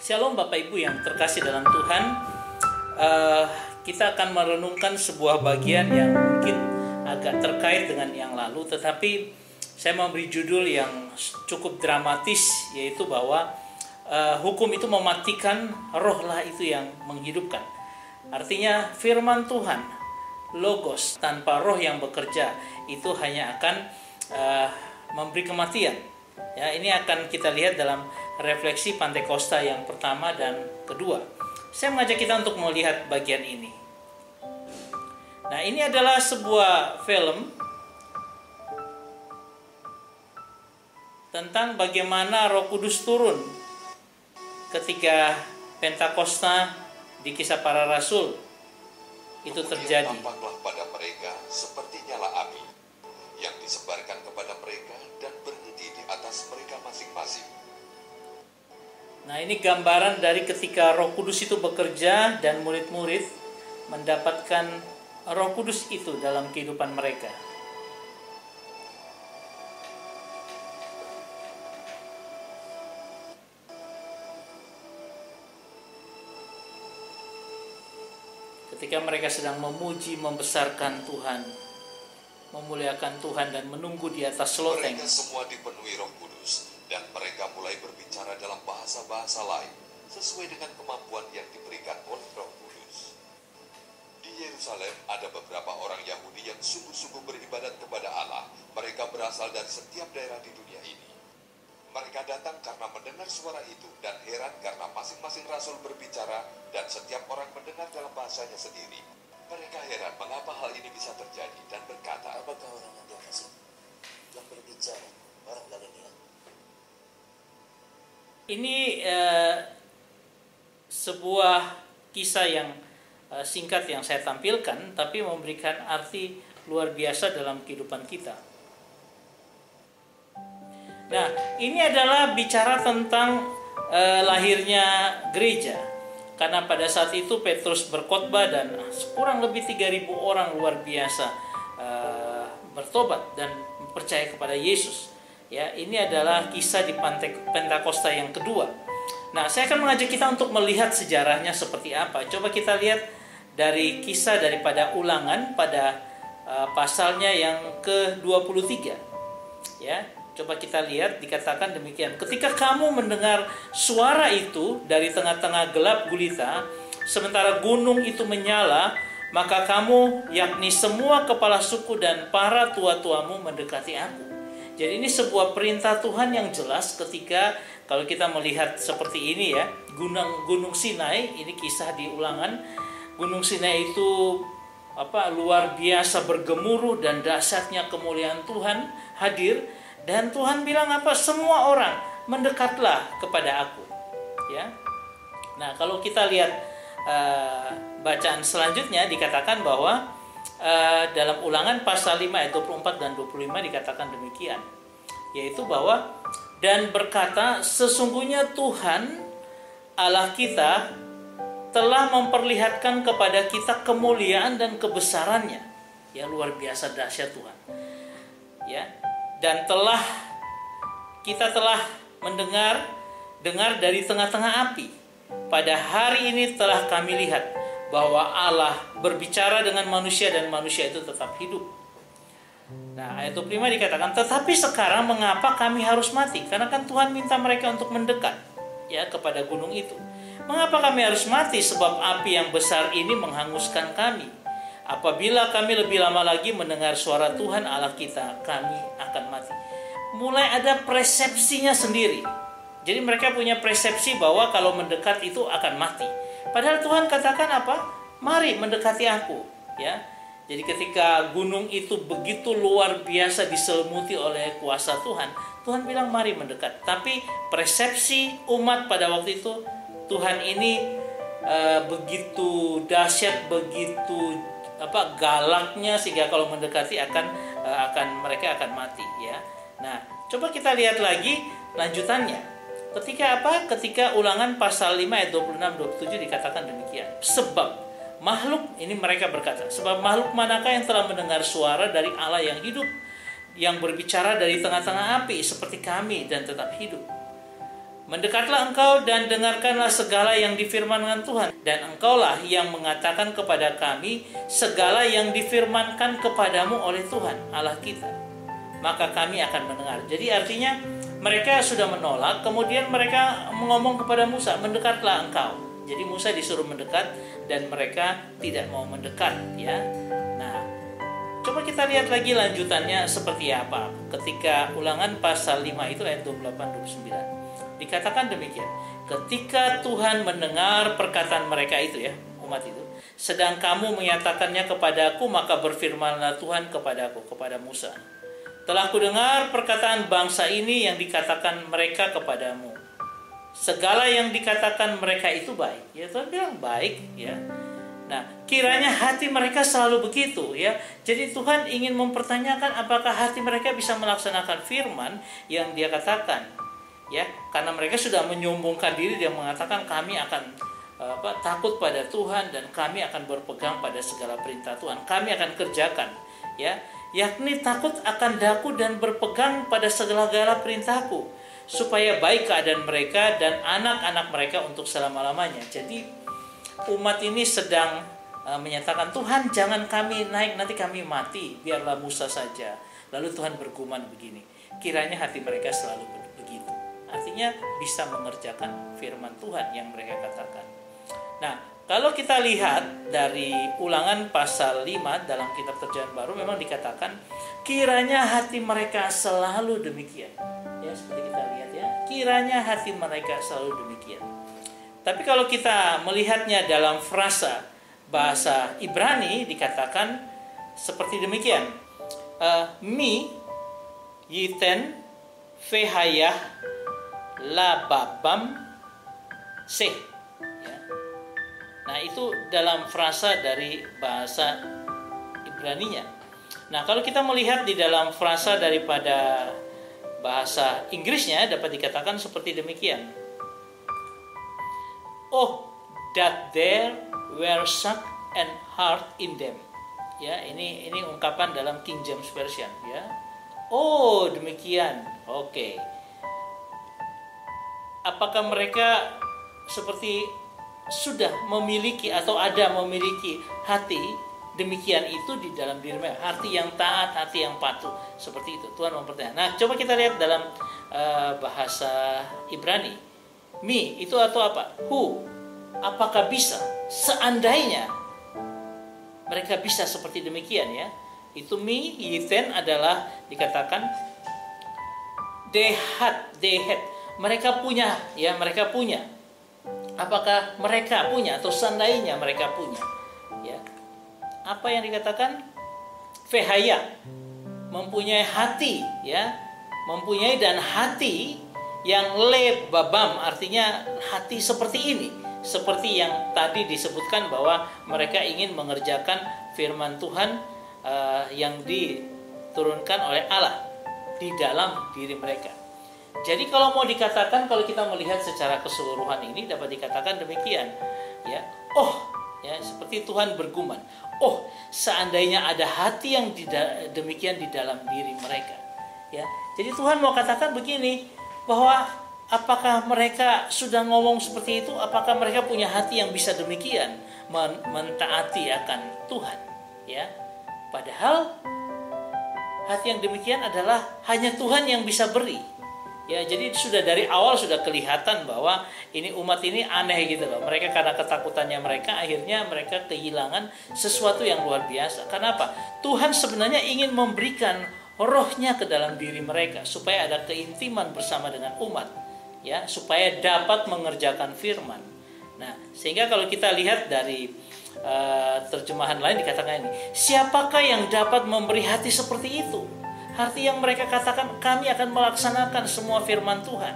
Shalom Bapak Ibu yang terkasih dalam Tuhan. Kita akan merenungkan sebuah bagian yang mungkin agak terkait dengan yang lalu, tetapi saya memberi judul yang cukup dramatis, yaitu bahwa hukum itu mematikan, rohlah itu yang menghidupkan. Artinya firman Tuhan, logos tanpa roh yang bekerja itu hanya akan memberi kematian. Ya, ini akan kita lihat dalam refleksi Pantekosta yang pertama dan kedua. Saya mengajak kita untuk melihat bagian ini. Nah, ini adalah sebuah film tentang bagaimana Roh Kudus turun ketika Pentakosta di Kisah Para Rasul itu terjadi. Tampaklah pada mereka seperti nyala api yang disebarkan kepada mereka dan berhenti di atas mereka masing-masing. Nah, ini gambaran dari ketika Roh Kudus itu bekerja dan murid-murid mendapatkan Roh Kudus itu dalam kehidupan mereka. Ketika mereka sedang memuji, membesarkan Tuhan, memuliakan Tuhan dan menunggu di atas loteng. Mereka semua dipenuhi Roh Kudus dan mereka mulai berbicara dalam bahasa-bahasa lain sesuai dengan kemampuan yang diberikan oleh Roh Kudus. Di Yerusalem ada beberapa orang Yahudi yang sungguh-sungguh beribadat kepada Allah. Mereka berasal dari setiap daerah di dunia ini. Mereka datang karena mendengar suara itu dan heran karena masing-masing rasul berbicara dan setiap orang mendengar dalam bahasanya sendiri. Mereka heran mengapa hal ini bisa terjadi dan berkata, apakah orang yang dia kasih yang berbicara orang Galilea? Ini sebuah kisah yang singkat yang saya tampilkan, tapi memberikan arti luar biasa dalam kehidupan kita. Nah, ini adalah bicara tentang lahirnya gereja. Karena pada saat itu Petrus berkhotbah dan kurang lebih 3.000 orang luar biasa bertobat dan percaya kepada Yesus. Ya, ini adalah kisah di Pentakosta yang kedua. Nah, saya akan mengajak kita untuk melihat sejarahnya seperti apa. Coba kita lihat dari kisah daripada Ulangan pada pasalnya yang ke-23. Ya, coba kita lihat, dikatakan demikian. Ketika kamu mendengar suara itu dari tengah-tengah gelap gulita, sementara gunung itu menyala, maka kamu, yakni semua kepala suku dan para tua-tuamu mendekati aku. Jadi ini sebuah perintah Tuhan yang jelas ketika kalau kita melihat seperti ini ya, Gunung Sinai, ini kisah di Ulangan. Gunung Sinai itu luar biasa bergemuruh dan dahsyatnya kemuliaan Tuhan hadir. Dan Tuhan bilang semua orang mendekatlah kepada aku. Ya. Nah, kalau kita lihat bacaan selanjutnya dikatakan bahwa dalam Ulangan pasal 5 ayat 24 dan 25 dikatakan demikian. Yaitu bahwa dan berkata, sesungguhnya Tuhan Allah kita telah memperlihatkan kepada kita kemuliaan dan kebesarannya. Ya, luar biasa dahsyat Tuhan. Ya. Dan kita telah mendengar dari tengah-tengah api. Pada hari ini telah kami lihat bahwa Allah berbicara dengan manusia dan manusia itu tetap hidup. Nah, ayat 25 dikatakan, tetapi sekarang mengapa kami harus mati? Karena kan Tuhan minta mereka untuk mendekat ya kepada gunung itu. Mengapa kami harus mati? Sebab api yang besar ini menghanguskan kami. Apabila kami lebih lama lagi mendengar suara Tuhan Allah kita, kami akan mati. Mulai ada persepsinya sendiri. Jadi mereka punya persepsi bahwa kalau mendekat itu akan mati. Padahal Tuhan katakan Mari mendekati aku. Ya. Jadi ketika gunung itu begitu luar biasa diselimuti oleh kuasa Tuhan, Tuhan bilang mari mendekat. Tapi persepsi umat pada waktu itu, Tuhan ini begitu dahsyat, begitu galaknya sehingga kalau mendekati mereka akan mati ya. Nah, coba kita lihat lagi lanjutannya. Ketika Ulangan pasal 5 ayat 26 27 dikatakan demikian. Sebab makhluk, ini mereka berkata, sebab makhluk manakah yang telah mendengar suara dari Allah yang hidup, yang berbicara dari tengah-tengah api seperti kami dan tetap hidup. Mendekatlah engkau dan dengarkanlah segala yang difirmankan Tuhan. Dan engkaulah yang mengatakan kepada kami segala yang difirmankan kepadamu oleh Tuhan Allah kita. Maka kami akan mendengar. Jadi artinya mereka sudah menolak, kemudian mereka ngomong kepada Musa, mendekatlah engkau. Jadi Musa disuruh mendekat dan mereka tidak mau mendekat, ya. Nah, coba kita lihat lagi lanjutannya seperti apa. Ketika Ulangan pasal 5 itu ayat 28-29. Dikatakan demikian, ketika Tuhan mendengar perkataan mereka itu, ya, umat itu, sedang kamu menyatakannya kepadaku, maka berfirmanlah Tuhan kepadaku, kepada Musa, telah kudengar perkataan bangsa ini yang dikatakan mereka kepadamu. Segala yang dikatakan mereka itu baik. Ya, Tuhan bilang baik, ya. Nah, kiranya hati mereka selalu begitu, ya. Jadi Tuhan ingin mempertanyakan apakah hati mereka bisa melaksanakan firman yang Dia katakan. Ya, karena mereka sudah menyombongkan diri dan mengatakan kami akan takut pada Tuhan dan kami akan berpegang pada segala perintah Tuhan. Kami akan kerjakan, ya, yakni takut akan Daku dan berpegang pada segala perintahku, supaya baik keadaan mereka dan anak-anak mereka untuk selama-lamanya. Jadi umat ini sedang menyatakan, Tuhan jangan kami naik, nanti kami mati, biarlah Musa saja. Lalu Tuhan bergumam begini, kiranya hati mereka selalu begitu. Artinya bisa mengerjakan firman Tuhan yang mereka katakan. Nah, kalau kita lihat dari Ulangan pasal 5 dalam kitab Terjemahan Baru, memang dikatakan kiranya hati mereka selalu demikian. Ya, seperti kita lihat, ya, kiranya hati mereka selalu demikian. Tapi kalau kita melihatnya dalam frasa bahasa Ibrani, dikatakan seperti demikian. Mi yiten vehayah lababam seh. Ya. Nah, itu dalam frasa dari bahasa Ibraninya. Nah, kalau kita melihat di dalam frasa daripada bahasa Inggrisnya, dapat dikatakan seperti demikian. Oh, that there were such an heart in them. Ya, ini ungkapan dalam King James Version, ya. Oh, demikian. Oke. Apakah mereka seperti sudah memiliki atau ada memiliki hati demikian itu di dalam diri mereka, hati yang taat, hati yang patuh, seperti itu Tuhan mempertanyakan. Nah, coba kita lihat dalam bahasa Ibrani, mi itu atau apa? Who, apakah bisa? Seandainya mereka bisa seperti demikian, ya. Itu mi yiten adalah dikatakan they had. Mereka punya, ya, mereka punya. Apakah mereka punya atau seandainya mereka punya, ya. Apa yang dikatakan? Vehaya, mempunyai hati, ya. Mempunyai dan hati yang lebabam, artinya hati seperti ini. Seperti yang tadi disebutkan bahwa mereka ingin mengerjakan firman Tuhan yang diturunkan oleh Allah di dalam diri mereka. Jadi kalau mau dikatakan, kalau kita melihat secara keseluruhan ini dapat dikatakan demikian, ya. Oh, ya, seperti Tuhan bergumam, oh, seandainya ada hati yang demikian di dalam diri mereka, ya. Jadi Tuhan mau katakan begini, bahwa apakah mereka sudah ngomong seperti itu? Apakah mereka punya hati yang bisa demikian mentaati akan Tuhan, ya? Padahal hati yang demikian adalah hanya Tuhan yang bisa beri. Ya, jadi sudah dari awal sudah kelihatan bahwa ini umat ini aneh gitu loh. Mereka karena ketakutannya mereka, akhirnya mereka kehilangan sesuatu yang luar biasa. Kenapa? Tuhan sebenarnya ingin memberikan rohnya ke dalam diri mereka supaya ada keintiman bersama dengan umat, ya, supaya dapat mengerjakan firman. Nah, sehingga kalau kita lihat dari terjemahan lain dikatakan ini, siapakah yang dapat memberi hati seperti itu? Hati yang mereka katakan kami akan melaksanakan semua firman Tuhan.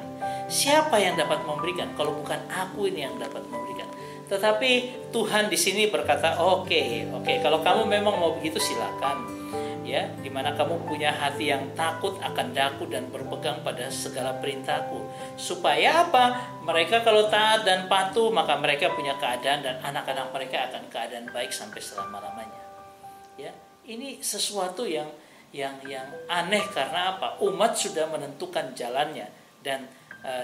Siapa yang dapat memberikan kalau bukan aku ini yang dapat memberikan? Tetapi Tuhan di sini berkata, oke, kalau kamu memang mau begitu silakan. Ya, dimana kamu punya hati yang takut akan Daku dan berpegang pada segala perintahku. Supaya apa? Mereka kalau taat dan patuh, maka mereka punya keadaan dan anak-anak mereka akan keadaan baik sampai selama-lamanya. Ya, ini sesuatu yang aneh karena apa? Umat sudah menentukan jalannya dan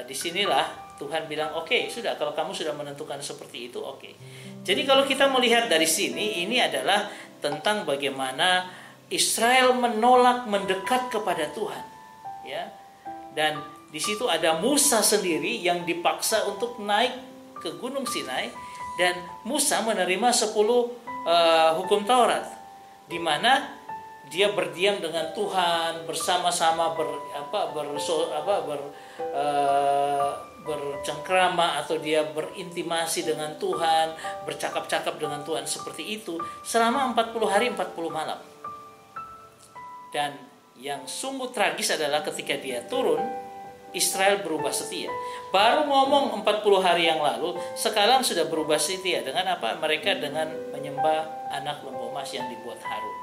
disinilah Tuhan bilang, oke, sudah, kalau kamu sudah menentukan seperti itu, oke. Jadi kalau kita melihat dari sini, ini adalah tentang bagaimana Israel menolak mendekat kepada Tuhan, ya. Dan di situ ada Musa sendiri yang dipaksa untuk naik ke Gunung Sinai, dan Musa menerima 10 hukum Taurat, di mana dia berdiam dengan Tuhan, bersama-sama bercengkrama, atau dia berintimasi dengan Tuhan, bercakap-cakap dengan Tuhan seperti itu selama 40 hari 40 malam. Dan yang sungguh tragis adalah ketika dia turun, Israel berubah setia. Baru ngomong 40 hari yang lalu, sekarang sudah berubah setia. Dengan apa? Mereka dengan menyembah anak lembu emas yang dibuat Harun.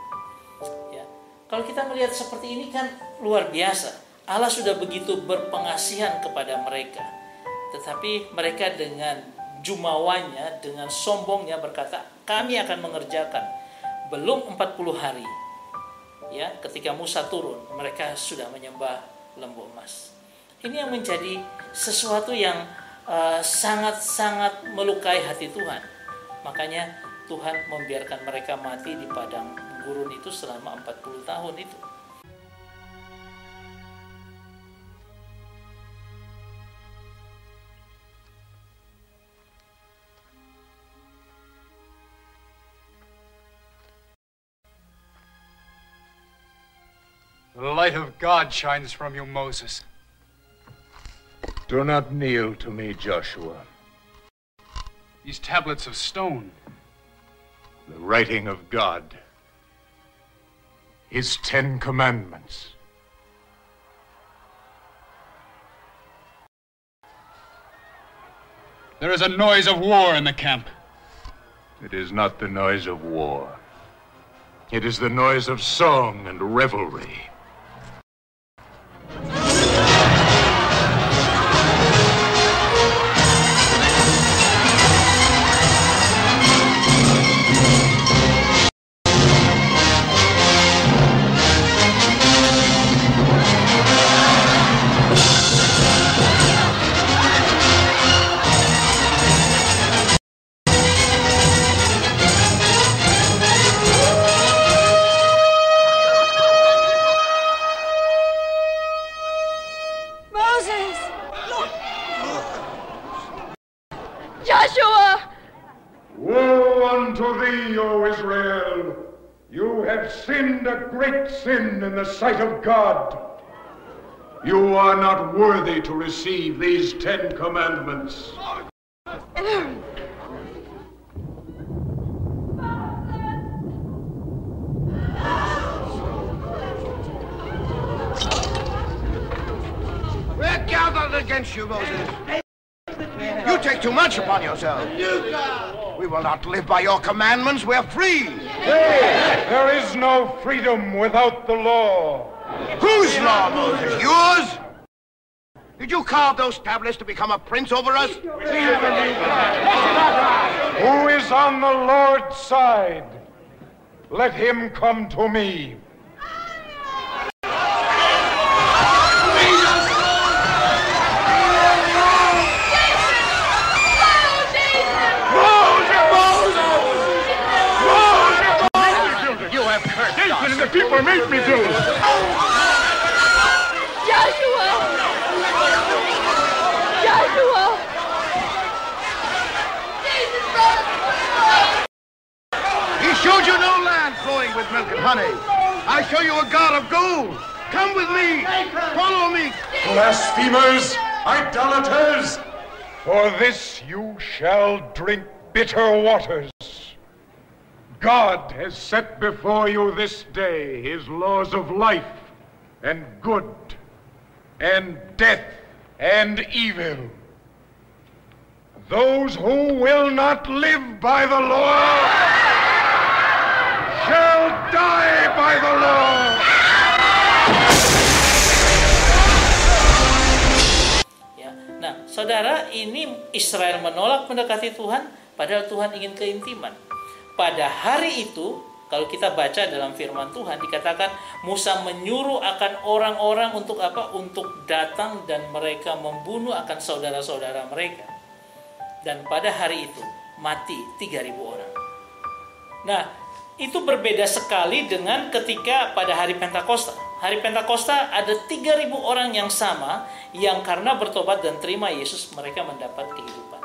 Ya. Kalau kita melihat seperti ini kan luar biasa. Allah sudah begitu berpengasihan kepada mereka. Tetapi mereka dengan jumawanya, dengan sombongnya berkata, kami akan mengerjakan. Belum 40 hari, ya, ketika Musa turun, mereka sudah menyembah lembu emas. Ini yang menjadi sesuatu yang sangat-sangat melukai hati Tuhan. Makanya Tuhan membiarkan mereka mati di padang gurun itu selama 40 tahun itu. The light of God shines from you, Moses. Do not kneel to me, Joshua. These tablets of stone. The writing of God. His 10 commandments. There is a noise of war in the camp. It is not the noise of war. It is the noise of song and revelry. Sin in the sight of God. You are not worthy to receive these 10 commandments. We're gathered against you, Moses. You take too much upon yourself. We will not live by your commandments. We're free. Hey, there is no freedom without the law. Whose law, Moses? Yours? Did you carve those tablets to become a prince over us? Who is on the Lord's side? Let him come to me. And the people made me do it. Joshua! Joshua! He showed you no land flowing with milk and honey. I show you a God of gold. Come with me. Follow me. Blasphemers, idolaters, for this you shall drink bitter waters. God has set before you this day his laws of life and good and death and evil. Those who will not live by the law shall die by the law. Ya, nah, saudara, ini Israel menolak mendekati Tuhan, padahal Tuhan ingin keintiman. Pada hari itu Kalau kita baca dalam firman Tuhan dikatakan Musa menyuruh akan orang-orang untuk apa? Untuk datang dan mereka membunuh akan saudara-saudara mereka. Dan pada hari itu mati 3.000 orang. Nah, itu berbeda sekali dengan ketika pada hari Pentakosta. Hari Pentakosta ada 3.000 orang yang sama yang karena bertobat dan terima Yesus mereka mendapat kehidupan.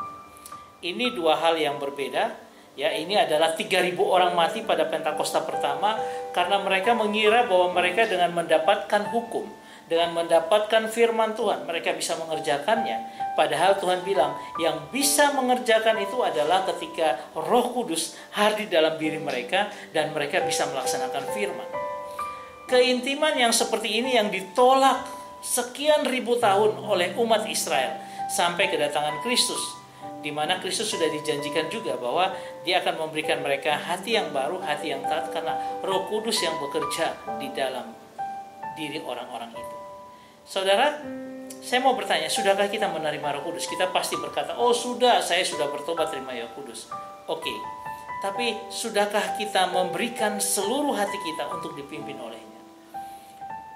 Ini dua hal yang berbeda. Ya, ini adalah 3.000 orang mati pada Pentakosta pertama karena mereka mengira bahwa mereka dengan mendapatkan hukum, dengan mendapatkan firman Tuhan, mereka bisa mengerjakannya. Padahal Tuhan bilang, yang bisa mengerjakan itu adalah ketika Roh Kudus hadir dalam diri mereka dan mereka bisa melaksanakan firman. Keintiman yang seperti ini yang ditolak sekian ribu tahun oleh umat Israel sampai kedatangan Kristus, di mana Kristus sudah dijanjikan juga bahwa Dia akan memberikan mereka hati yang baru, hati yang taat karena Roh Kudus yang bekerja di dalam diri orang-orang itu. Saudara, saya mau bertanya, sudahkah kita menerima Roh Kudus? Kita pasti berkata, oh sudah, saya sudah bertobat terima Roh Kudus. Oke, tapi sudahkah kita memberikan seluruh hati kita untuk dipimpin olehnya?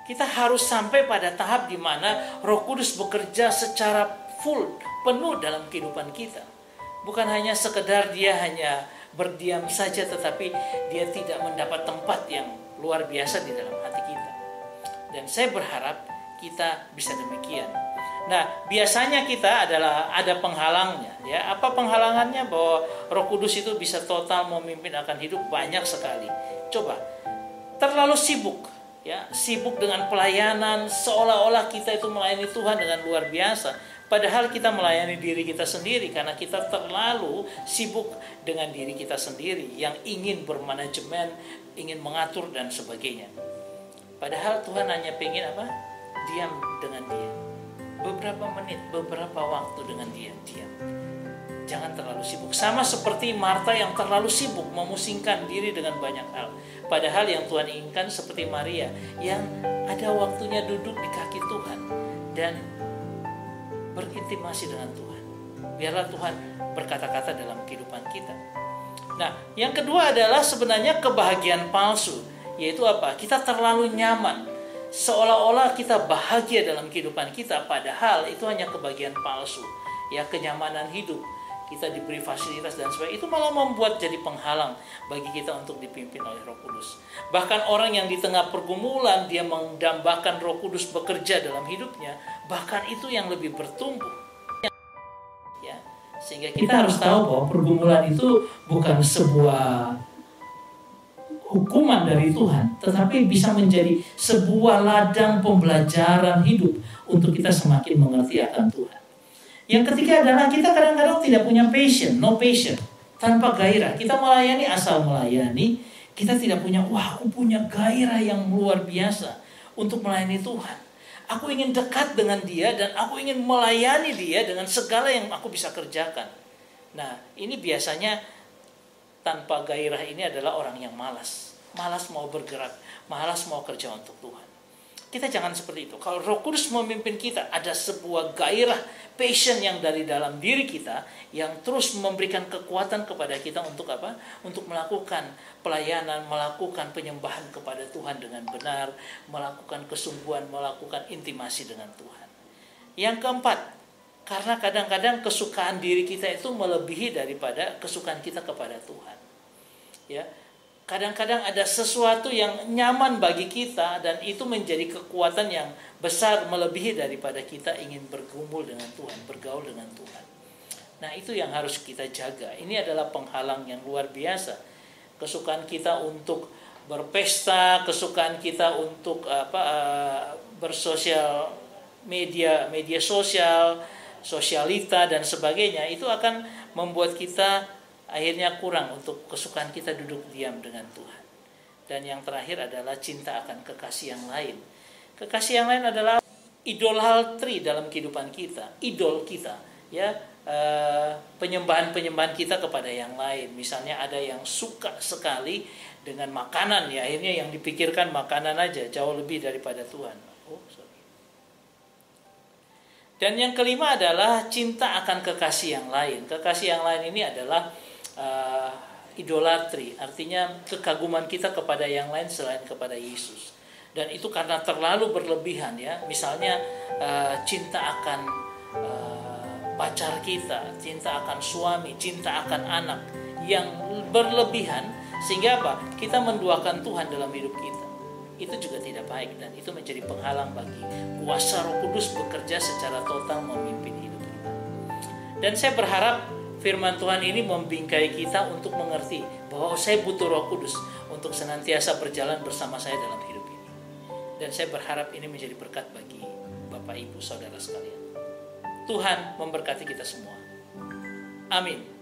Kita harus sampai pada tahap di mana Roh Kudus bekerja secara full, penuh dalam kehidupan kita. Bukan hanya sekedar Dia hanya berdiam saja, tetapi Dia tidak mendapat tempat yang luar biasa di dalam hati kita. Dan saya berharap kita bisa demikian. Nah, biasanya kita ada penghalangnya. Ya, apa penghalangannya? Bahwa Roh Kudus itu bisa total memimpin akan hidup banyak sekali. Coba, terlalu sibuk. Ya, sibuk dengan pelayanan, seolah-olah kita itu melayani Tuhan dengan luar biasa. Padahal kita melayani diri kita sendiri karena kita terlalu sibuk dengan diri kita sendiri yang ingin bermanajemen, ingin mengatur dan sebagainya. Padahal Tuhan hanya pengen apa? Diam dengan Dia. Beberapa menit, beberapa waktu dengan Dia, diam. Jangan terlalu sibuk. Sama seperti Marta yang terlalu sibuk memusingkan diri dengan banyak hal. Padahal yang Tuhan inginkan seperti Maria yang ada waktunya duduk di kaki Tuhan dan berintimasi dengan Tuhan. Biarlah Tuhan berkata-kata dalam kehidupan kita. Nah, yang kedua adalah sebenarnya kebahagiaan palsu. Yaitu apa? Kita terlalu nyaman. Seolah-olah kita bahagia dalam kehidupan kita, padahal itu hanya kebahagiaan palsu. Ya, kenyamanan hidup. Kita diberi fasilitas dan sebagainya. Itu malah membuat jadi penghalang bagi kita untuk dipimpin oleh Roh Kudus. Bahkan orang yang di tengah pergumulan, dia mendambakan Roh Kudus bekerja dalam hidupnya, bahkan itu yang lebih bertumbuh. Ya, sehingga kita harus tahu bahwa pergumulan itu bukan sebuah hukuman dari Tuhan, tetapi bisa menjadi sebuah ladang pembelajaran hidup untuk kita semakin mengerti akan Tuhan. Yang ketiga adalah kita kadang-kadang tidak punya passion, no passion, tanpa gairah. Kita melayani asal melayani, kita tidak punya, wah aku punya gairah yang luar biasa untuk melayani Tuhan. Aku ingin dekat dengan Dia dan aku ingin melayani Dia dengan segala yang aku bisa kerjakan. Nah, ini biasanya tanpa gairah ini adalah orang yang malas. Malas mau bergerak, malas mau kerja untuk Tuhan. Kita jangan seperti itu. Kalau Roh Kudus memimpin kita, ada sebuah gairah, passion yang dari dalam diri kita yang terus memberikan kekuatan kepada kita untuk apa? Untuk melakukan pelayanan, melakukan penyembahan kepada Tuhan dengan benar, melakukan kesungguhan, melakukan intimasi dengan Tuhan. Yang keempat, karena kadang-kadang kesukaan diri kita itu melebihi daripada kesukaan kita kepada Tuhan. Ya. Kadang-kadang ada sesuatu yang nyaman bagi kita dan itu menjadi kekuatan yang besar melebihi daripada kita ingin bergumul dengan Tuhan, bergaul dengan Tuhan. Nah, itu yang harus kita jaga. Ini adalah penghalang yang luar biasa. Kesukaan kita untuk berpesta, kesukaan kita untuk bersosial media sosial, sosialita dan sebagainya, itu akan membuat kita akhirnya kurang untuk kesukaan kita duduk diam dengan Tuhan. Dan yang terakhir adalah cinta akan kekasih yang lain. Kekasih yang lain adalah idolatry dalam kehidupan kita, idol kita, ya, penyembahan kita kepada yang lain. Misalnya ada yang suka sekali dengan makanan, ya, akhirnya yang dipikirkan makanan aja, jauh lebih daripada Tuhan. Dan yang kelima adalah cinta akan kekasih yang lain. Kekasih yang lain ini adalah idolatri, artinya kekaguman kita kepada yang lain selain kepada Yesus. Dan itu karena terlalu berlebihan ya. Misalnya cinta akan pacar kita, cinta akan suami, cinta akan anak yang berlebihan sehingga apa? Kita menduakan Tuhan dalam hidup kita. Itu juga tidak baik dan itu menjadi penghalang bagi kuasa Roh Kudus bekerja secara total memimpin hidup kita. Dan saya berharap firman Tuhan ini membingkai kita untuk mengerti bahwa saya butuh Roh Kudus untuk senantiasa berjalan bersama saya dalam hidup ini. Dan saya berharap ini menjadi berkat bagi Bapak, Ibu, Saudara sekalian. Tuhan memberkati kita semua. Amin.